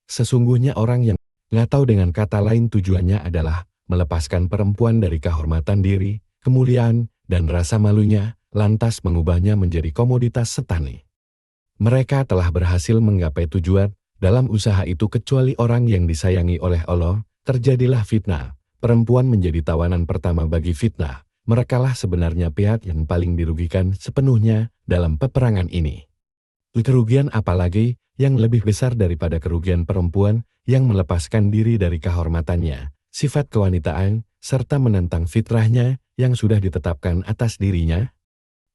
Sesungguhnya orang yang atau dengan kata lain tujuannya adalah melepaskan perempuan dari kehormatan diri, kemuliaan, dan rasa malunya, lantas mengubahnya menjadi komoditas setani. Mereka telah berhasil menggapai tujuan dalam usaha itu kecuali orang yang disayangi oleh Allah. Terjadilah fitnah, perempuan menjadi tawanan pertama bagi fitnah. Merekalah sebenarnya pihak yang paling dirugikan sepenuhnya dalam peperangan ini. Kerugian apalagi yang lebih besar daripada kerugian perempuan yang melepaskan diri dari kehormatannya, sifat kewanitaan, serta menentang fitrahnya yang sudah ditetapkan atas dirinya?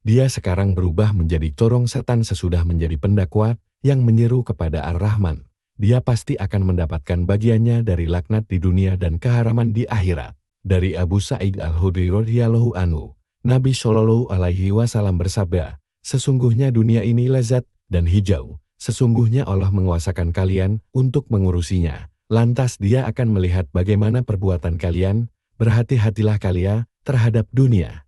Dia sekarang berubah menjadi corong setan sesudah menjadi pendakwa yang menyeru kepada Ar-Rahman. Dia pasti akan mendapatkan bagiannya dari laknat di dunia dan keharaman di akhirat. Dari Abu Sa'id Al-Khudri radhiyallahu anhu, Nabi Shallallahu alaihi wasallam bersabda, "Sesungguhnya dunia ini lezat dan hijau. Sesungguhnya Allah menguasakan kalian untuk mengurusinya. Lantas Dia akan melihat bagaimana perbuatan kalian. Berhati-hatilah kalian terhadap dunia.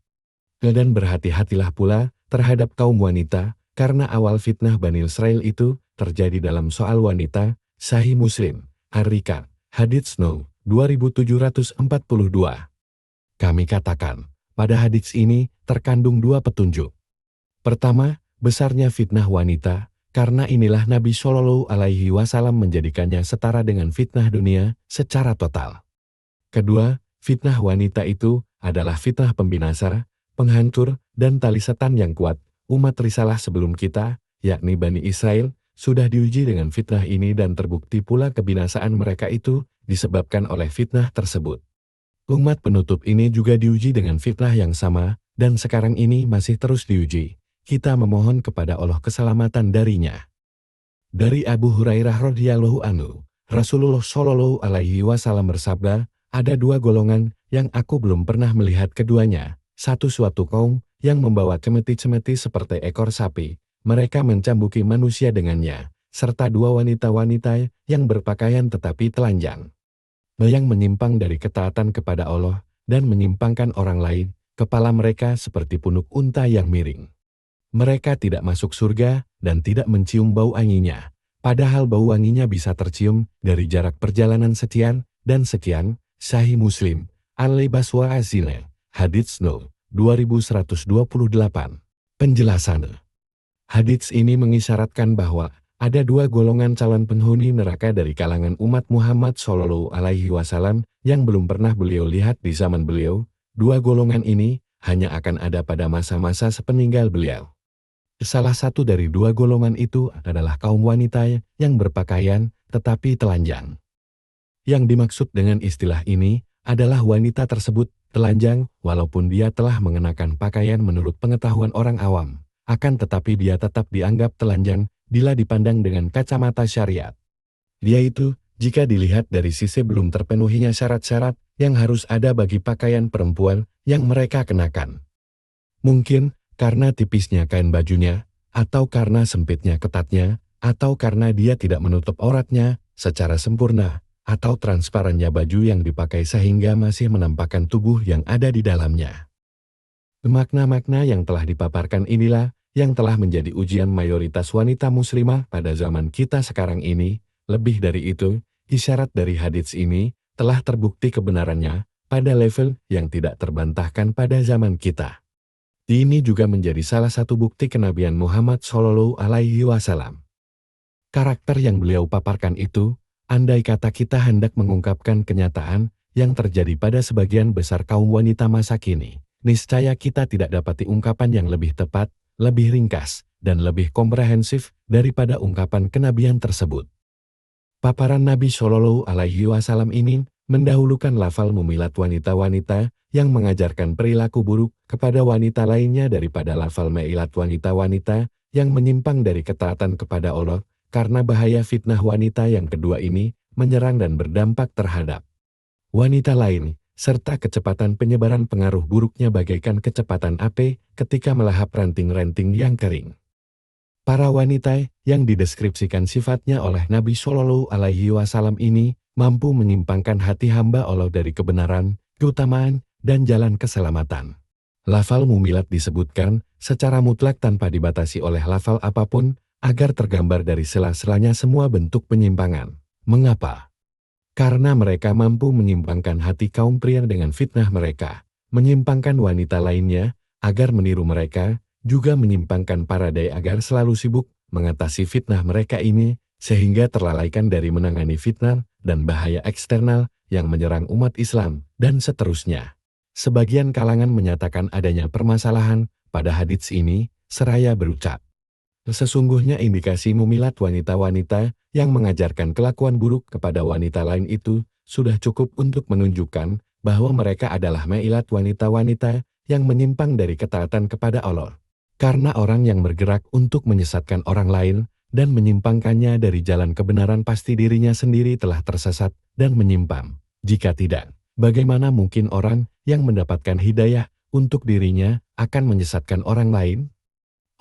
Dan berhati-hatilah pula terhadap kaum wanita, karena awal fitnah Bani Israel itu terjadi dalam soal wanita." Sahih Muslim, Ar-Rikad, Hadits No. 2742. Kami katakan, pada hadits ini terkandung dua petunjuk. Pertama, besarnya fitnah wanita, karena inilah Nabi Shallallahu alaihi wasallam menjadikannya setara dengan fitnah dunia secara total. Kedua, fitnah wanita itu adalah fitnah pembinasa, penghancur, dan tali setan yang kuat. Umat risalah sebelum kita, yakni Bani Israel, sudah diuji dengan fitnah ini dan terbukti pula kebinasaan mereka itu disebabkan oleh fitnah tersebut. Umat penutup ini juga diuji dengan fitnah yang sama, dan sekarang ini masih terus diuji. Kita memohon kepada Allah keselamatan darinya. Dari Abu Hurairah radhiyallahu anhu, Rasulullah Shallallahu alaihi wasallam bersabda, "Ada dua golongan yang aku belum pernah melihat keduanya. Satu suatu kaum yang membawa cemeti-cemeti seperti ekor sapi. Mereka mencambuki manusia dengannya, serta dua wanita-wanita yang berpakaian tetapi telanjang. Yang menyimpang dari ketaatan kepada Allah dan menyimpangkan orang lain, kepala mereka seperti punuk unta yang miring. Mereka tidak masuk surga dan tidak mencium bau anginnya, padahal bau wanginya bisa tercium dari jarak perjalanan sekian dan sekian." Sahih Muslim, Al-Libas wa Azina, Hadits No. 2128. Penjelasan. Hadits ini mengisyaratkan bahwa ada dua golongan calon penghuni neraka dari kalangan umat Muhammad Shallallahu alaihi wasallam yang belum pernah beliau lihat di zaman beliau. Dua golongan ini hanya akan ada pada masa-masa sepeninggal beliau. Salah satu dari dua golongan itu adalah kaum wanita yang berpakaian tetapi telanjang. Yang dimaksud dengan istilah ini adalah wanita tersebut telanjang walaupun dia telah mengenakan pakaian menurut pengetahuan orang awam. Akan tetapi dia tetap dianggap telanjang bila dipandang dengan kacamata syariat. Dia itu, jika dilihat dari sisi belum terpenuhinya syarat-syarat yang harus ada bagi pakaian perempuan yang mereka kenakan. Mungkin karena tipisnya kain bajunya, atau karena sempitnya ketatnya, atau karena dia tidak menutup auratnya secara sempurna, atau transparannya baju yang dipakai sehingga masih menampakkan tubuh yang ada di dalamnya. Makna-makna yang telah dipaparkan inilah yang telah menjadi ujian mayoritas wanita muslimah pada zaman kita sekarang ini. Lebih dari itu, isyarat dari hadits ini telah terbukti kebenarannya pada level yang tidak terbantahkan pada zaman kita. Ini juga menjadi salah satu bukti kenabian Muhammad Shallallahu alaihi wasallam. Karakter yang beliau paparkan itu, andai kata kita hendak mengungkapkan kenyataan yang terjadi pada sebagian besar kaum wanita masa kini, niscaya kita tidak dapati ungkapan yang lebih tepat, lebih ringkas, dan lebih komprehensif daripada ungkapan kenabian tersebut. Paparan Nabi Shallallahu alaihi wasallam ini mendahulukan lafal memilat wanita-wanita yang mengajarkan perilaku buruk kepada wanita lainnya daripada lafal meilat wanita-wanita yang menyimpang dari ketaatan kepada Allah, karena bahaya fitnah wanita yang kedua ini menyerang dan berdampak terhadap wanita lain, serta kecepatan penyebaran pengaruh buruknya bagaikan kecepatan api ketika melahap ranting-ranting yang kering. Para wanita yang dideskripsikan sifatnya oleh Nabi Shallallahu alaihi wasallam ini mampu menyimpangkan hati hamba Allah dari kebenaran, keutamaan, dan jalan keselamatan. Lafal mumilat disebutkan secara mutlak tanpa dibatasi oleh lafal apapun agar tergambar dari sela-selanya semua bentuk penyimpangan. Mengapa? Karena mereka mampu menyimpangkan hati kaum pria dengan fitnah mereka, menyimpangkan wanita lainnya agar meniru mereka, juga menyimpangkan para dai agar selalu sibuk mengatasi fitnah mereka ini, sehingga terlalaikan dari menangani fitnah dan bahaya eksternal yang menyerang umat Islam, dan seterusnya. Sebagian kalangan menyatakan adanya permasalahan pada hadits ini, seraya berucap, sesungguhnya indikasi mumilat wanita-wanita yang mengajarkan kelakuan buruk kepada wanita lain itu sudah cukup untuk menunjukkan bahwa mereka adalah mailat wanita-wanita yang menyimpang dari ketaatan kepada Allah. Karena orang yang bergerak untuk menyesatkan orang lain dan menyimpangkannya dari jalan kebenaran pasti dirinya sendiri telah tersesat dan menyimpang. Jika tidak, bagaimana mungkin orang yang mendapatkan hidayah untuk dirinya akan menyesatkan orang lain?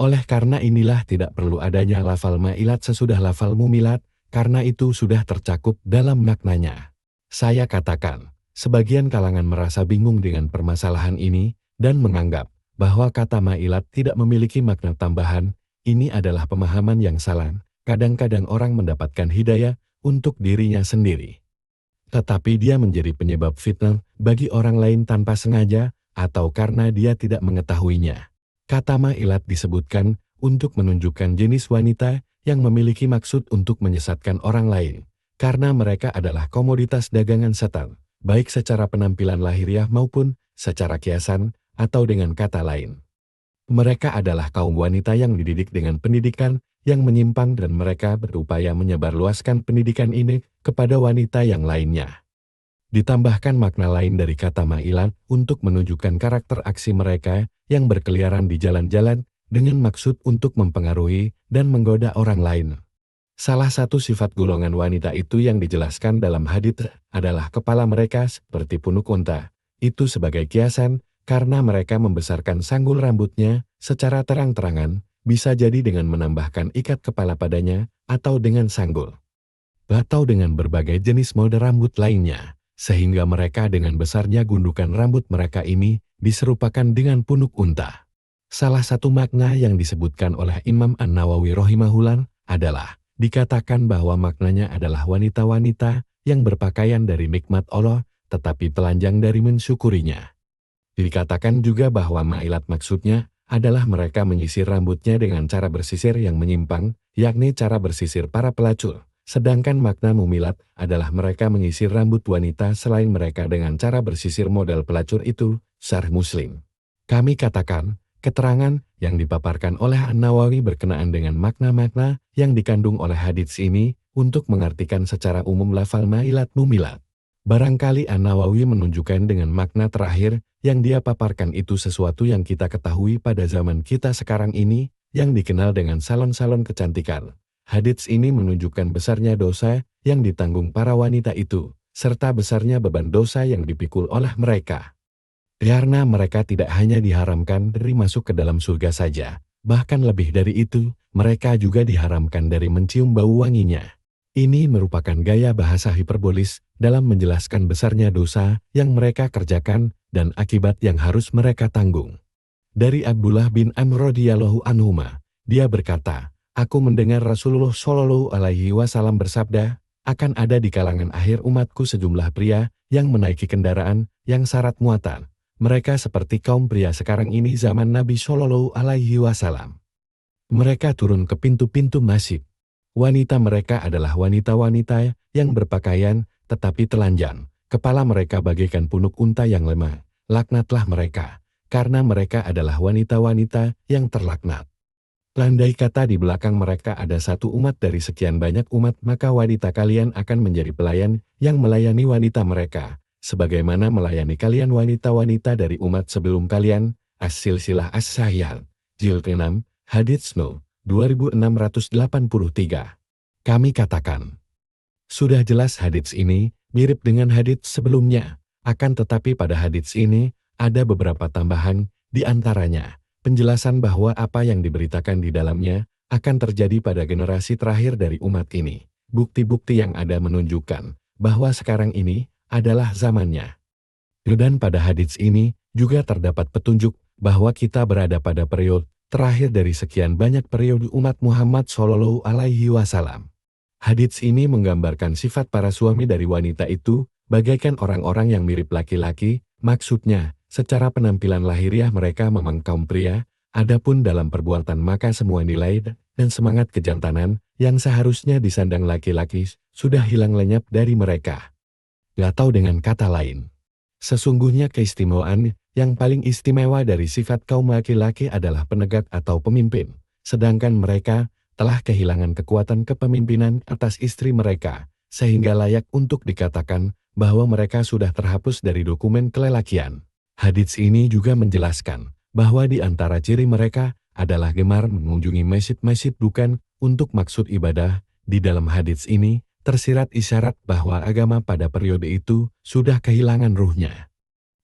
Oleh karena inilah tidak perlu adanya lafal mailat sesudah lafal mumilat, karena itu sudah tercakup dalam maknanya. Saya katakan, sebagian kalangan merasa bingung dengan permasalahan ini, dan menganggap bahwa kata mailat tidak memiliki makna tambahan. Ini adalah pemahaman yang salah. Kadang-kadang orang mendapatkan hidayah untuk dirinya sendiri, tetapi dia menjadi penyebab fitnah bagi orang lain tanpa sengaja, atau karena dia tidak mengetahuinya. Kata mailat disebutkan untuk menunjukkan jenis wanita yang memiliki maksud untuk menyesatkan orang lain, karena mereka adalah komoditas dagangan setan, baik secara penampilan lahiriah maupun secara kiasan, atau dengan kata lain. Mereka adalah kaum wanita yang dididik dengan pendidikan yang menyimpang dan mereka berupaya menyebarluaskan pendidikan ini kepada wanita yang lainnya. Ditambahkan makna lain dari kata mailat untuk menunjukkan karakter aksi mereka yang berkeliaran di jalan-jalan dengan maksud untuk mempengaruhi dan menggoda orang lain. Salah satu sifat golongan wanita itu yang dijelaskan dalam hadits adalah kepala mereka seperti punuk unta. Itu sebagai kiasan karena mereka membesarkan sanggul rambutnya secara terang-terangan, bisa jadi dengan menambahkan ikat kepala padanya atau dengan sanggul, atau dengan berbagai jenis mode rambut lainnya. Sehingga mereka dengan besarnya gundukan rambut mereka ini diserupakan dengan punuk unta. Salah satu makna yang disebutkan oleh Imam An-Nawawi rahimahullah adalah dikatakan bahwa maknanya adalah wanita-wanita yang berpakaian dari nikmat Allah tetapi telanjang dari mensyukurinya. Dikatakan juga bahwa mailat maksudnya adalah mereka menyisir rambutnya dengan cara bersisir yang menyimpang, yakni cara bersisir para pelacur. Sedangkan makna mumilat adalah mereka menyisir rambut wanita selain mereka dengan cara bersisir model pelacur itu, Syarh Muslim. Kami katakan, keterangan yang dipaparkan oleh An-Nawawi berkenaan dengan makna-makna yang dikandung oleh hadits ini untuk mengartikan secara umum lafal mailat mumilat. Barangkali An-Nawawi menunjukkan dengan makna terakhir yang dia paparkan itu sesuatu yang kita ketahui pada zaman kita sekarang ini, yang dikenal dengan salon-salon kecantikan. Hadits ini menunjukkan besarnya dosa yang ditanggung para wanita itu, serta besarnya beban dosa yang dipikul oleh mereka. Karena mereka tidak hanya diharamkan dari masuk ke dalam surga saja, bahkan lebih dari itu, mereka juga diharamkan dari mencium bau wanginya. Ini merupakan gaya bahasa hiperbolis dalam menjelaskan besarnya dosa yang mereka kerjakan dan akibat yang harus mereka tanggung. Dari Abdullah bin Amr radhiyallahu anhuma, dia berkata, aku mendengar Rasulullah Shallallahu Alaihi Wasallam bersabda, akan ada di kalangan akhir umatku sejumlah pria yang menaiki kendaraan yang syarat muatan. Mereka seperti kaum pria sekarang ini zaman Nabi Shallallahu Alaihi Wasallam. Mereka turun ke pintu-pintu masjid. Wanita mereka adalah wanita-wanita yang berpakaian tetapi telanjang. Kepala mereka bagaikan punuk unta yang lemah. Laknatlah mereka, karena mereka adalah wanita-wanita yang terlaknat. Landai kata di belakang mereka ada satu umat dari sekian banyak umat, maka wanita kalian akan menjadi pelayan yang melayani wanita mereka, sebagaimana melayani kalian wanita-wanita dari umat sebelum kalian. As-Silsilah As-Sahihah, Jilid 6, Hadits No. 2683. Kami katakan, sudah jelas hadits ini mirip dengan hadits sebelumnya, akan tetapi pada hadits ini ada beberapa tambahan, di antaranya penjelasan bahwa apa yang diberitakan di dalamnya akan terjadi pada generasi terakhir dari umat ini. Bukti-bukti yang ada menunjukkan bahwa sekarang ini adalah zamannya. Dan pada hadits ini juga terdapat petunjuk bahwa kita berada pada periode terakhir dari sekian banyak periode umat Muhammad Shallallahu Alaihi Wasallam. Hadits ini menggambarkan sifat para suami dari wanita itu, bagaikan orang-orang yang mirip laki-laki, maksudnya, secara penampilan lahiriah mereka memang kaum pria, adapun dalam perbuatan maka semua nilai dan semangat kejantanan yang seharusnya disandang laki-laki sudah hilang lenyap dari mereka. Atau dengan kata lain, sesungguhnya keistimewaan yang paling istimewa dari sifat kaum laki-laki adalah penegak atau pemimpin, sedangkan mereka telah kehilangan kekuatan kepemimpinan atas istri mereka, sehingga layak untuk dikatakan bahwa mereka sudah terhapus dari dokumen kelelakian. Hadits ini juga menjelaskan bahwa di antara ciri mereka adalah gemar mengunjungi masjid-masjid bukan untuk maksud ibadah. Di dalam hadits ini tersirat isyarat bahwa agama pada periode itu sudah kehilangan ruhnya.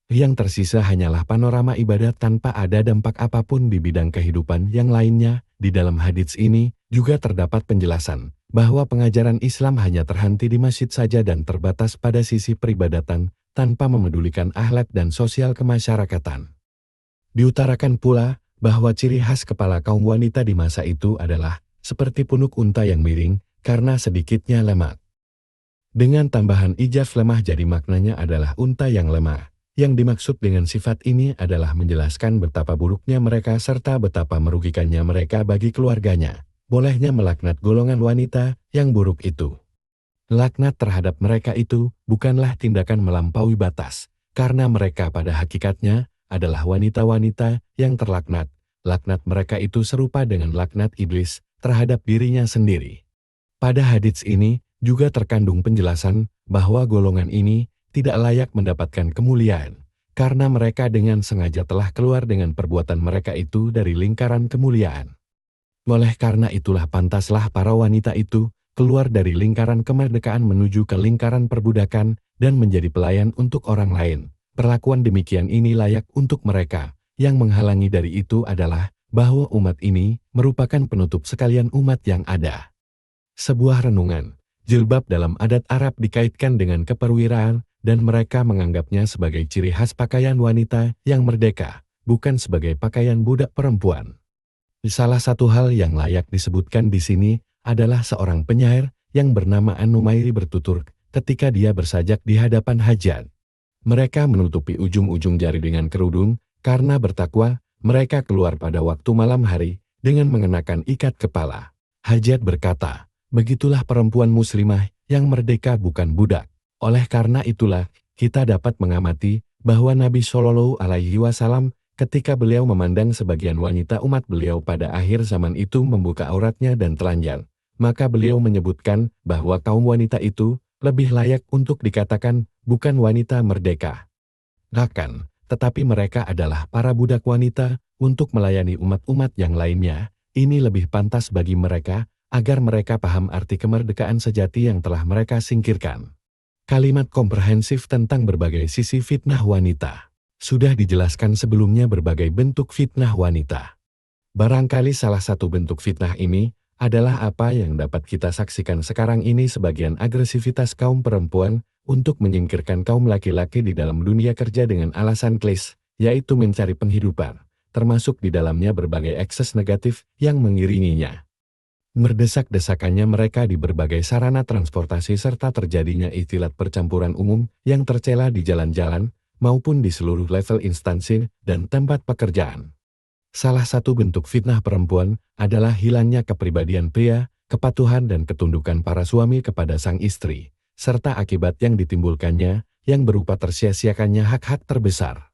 Yang tersisa hanyalah panorama ibadat tanpa ada dampak apapun di bidang kehidupan yang lainnya. Di dalam hadits ini juga terdapat penjelasan bahwa pengajaran Islam hanya terhenti di masjid saja dan terbatas pada sisi peribadatan tanpa memedulikan akhlak dan sosial kemasyarakatan. Diutarakan pula bahwa ciri khas kepala kaum wanita di masa itu adalah seperti punuk unta yang miring karena sedikitnya lemak. Dengan tambahan ijaz lemah jadi maknanya adalah unta yang lemah. Yang dimaksud dengan sifat ini adalah menjelaskan betapa buruknya mereka serta betapa merugikannya mereka bagi keluarganya. Bolehnya melaknat golongan wanita yang buruk itu. Laknat terhadap mereka itu bukanlah tindakan melampaui batas, karena mereka pada hakikatnya adalah wanita-wanita yang terlaknat. Laknat mereka itu serupa dengan laknat iblis terhadap dirinya sendiri. Pada hadits ini juga terkandung penjelasan bahwa golongan ini tidak layak mendapatkan kemuliaan, karena mereka dengan sengaja telah keluar dengan perbuatan mereka itu dari lingkaran kemuliaan. Oleh karena itulah pantaslah para wanita itu keluar dari lingkaran kemerdekaan menuju ke lingkaran perbudakan dan menjadi pelayan untuk orang lain. Perlakuan demikian ini layak untuk mereka. Yang menghalangi dari itu adalah bahwa umat ini merupakan penutup sekalian umat yang ada. Sebuah renungan, jilbab dalam adat Arab dikaitkan dengan keperwiraan, dan mereka menganggapnya sebagai ciri khas pakaian wanita yang merdeka, bukan sebagai pakaian budak perempuan. Salah satu hal yang layak disebutkan di sini adalah seorang penyair yang bernama An-Numairi bertutur ketika dia bersajak di hadapan hajat. Mereka menutupi ujung-ujung jari dengan kerudung, karena bertakwa, mereka keluar pada waktu malam hari dengan mengenakan ikat kepala. Hajat berkata, begitulah perempuan muslimah yang merdeka bukan budak. Oleh karena itulah, kita dapat mengamati bahwa Nabi Shallallahu Alaihi Wasallam ketika beliau memandang sebagian wanita umat beliau pada akhir zaman itu membuka auratnya dan telanjang, maka beliau menyebutkan bahwa kaum wanita itu lebih layak untuk dikatakan bukan wanita merdeka. Bahkan, tetapi mereka adalah para budak wanita untuk melayani umat-umat yang lainnya. Ini lebih pantas bagi mereka agar mereka paham arti kemerdekaan sejati yang telah mereka singkirkan. Kalimat komprehensif tentang berbagai sisi fitnah wanita. Sudah dijelaskan sebelumnya berbagai bentuk fitnah wanita. Barangkali salah satu bentuk fitnah ini adalah apa yang dapat kita saksikan sekarang ini sebagian agresivitas kaum perempuan untuk menyingkirkan kaum laki-laki di dalam dunia kerja dengan alasan klis, yaitu mencari penghidupan, termasuk di dalamnya berbagai ekses negatif yang mengiringinya. Mendesak-desakannya mereka di berbagai sarana transportasi serta terjadinya istilah percampuran umum yang tercela di jalan-jalan maupun di seluruh level instansi dan tempat pekerjaan. Salah satu bentuk fitnah perempuan adalah hilangnya kepribadian pria, kepatuhan dan ketundukan para suami kepada sang istri, serta akibat yang ditimbulkannya yang berupa tersia-siakannya hak-hak terbesar.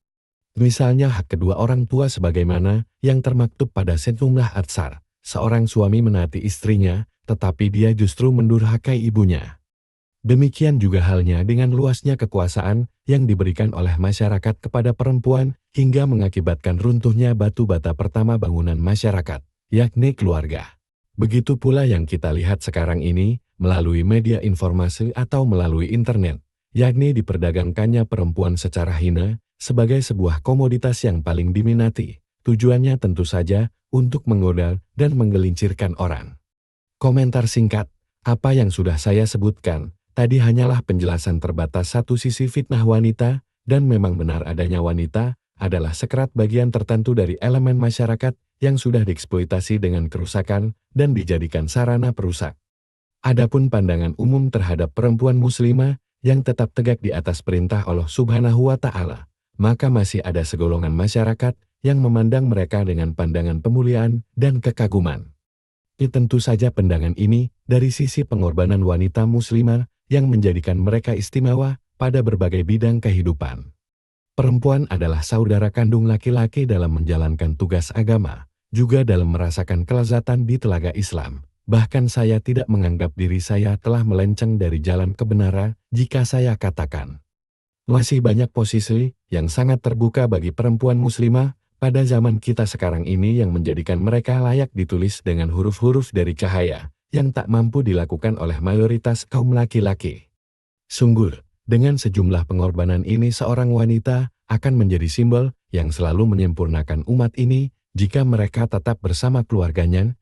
Misalnya hak kedua orang tua sebagaimana yang termaktub pada sejumlah atsar. Seorang suami menaati istrinya, tetapi dia justru mendurhakai ibunya. Demikian juga halnya dengan luasnya kekuasaan yang diberikan oleh masyarakat kepada perempuan hingga mengakibatkan runtuhnya batu bata pertama bangunan masyarakat, yakni keluarga. Begitu pula yang kita lihat sekarang ini melalui media informasi atau melalui internet, yakni diperdagangkannya perempuan secara hina sebagai sebuah komoditas yang paling diminati. Tujuannya tentu saja untuk menggoda dan menggelincirkan orang. Komentar singkat, apa yang sudah saya sebutkan tadi hanyalah penjelasan terbatas satu sisi fitnah wanita, dan memang benar adanya wanita adalah sekerat bagian tertentu dari elemen masyarakat yang sudah dieksploitasi dengan kerusakan dan dijadikan sarana perusak. Adapun pandangan umum terhadap perempuan muslimah yang tetap tegak di atas perintah Allah Subhanahu wa Ta'ala, maka masih ada segolongan masyarakat yang memandang mereka dengan pandangan pemuliaan dan kekaguman. Tentu saja pandangan ini dari sisi pengorbanan wanita muslimah yang menjadikan mereka istimewa pada berbagai bidang kehidupan. Perempuan adalah saudara kandung laki-laki dalam menjalankan tugas agama, juga dalam merasakan kelezatan di telaga Islam. Bahkan saya tidak menganggap diri saya telah melenceng dari jalan kebenaran jika saya katakan masih banyak posisi yang sangat terbuka bagi perempuan muslimah pada zaman kita sekarang ini yang menjadikan mereka layak ditulis dengan huruf-huruf dari cahaya yang tak mampu dilakukan oleh mayoritas kaum laki-laki. Sungguh, dengan sejumlah pengorbanan ini seorang wanita akan menjadi simbol yang selalu menyempurnakan umat ini jika mereka tetap bersama keluarganya